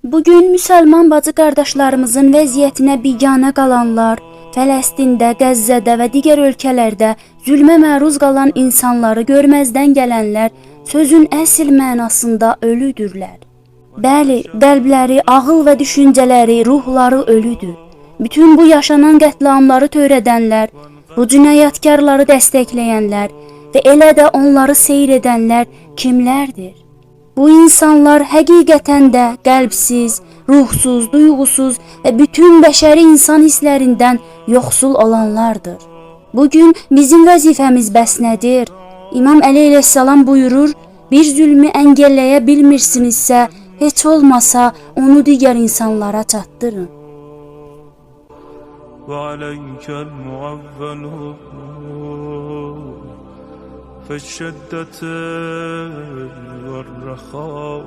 Bugün müsəlman bacı qardaşlarımızın vəziyyətinə biganə qalanlar, Fələstində, Qəzzədə və digər ölkələrdə zülmə məruz qalan insanları görməzdən gələnlər sözün əsl mənasında ölüdürlər. Bəli, qəlbləri, ağıl və düşüncələri, ruhları ölüdür. Bütün bu yaşanan qətliamları törədənlər, bu cinayətkarları dəstəkləyənlər və elə də onları seyr edənlər kimlərdir? Bu insanlar həqiqətən də qəlbsiz, ruhsuz, duyğusuz və bütün bəşəri insan hisslərindən yoxsul olanlardır. Bugün bizim vəzifəmiz bəs nədir? İmam Əli əleyhissalam buyurur, bir zülmü əngəlləyə bilmirsinizsə, heç olmasa onu digər insanlara çatdırın. وعليك المعول في الشدة والرخاء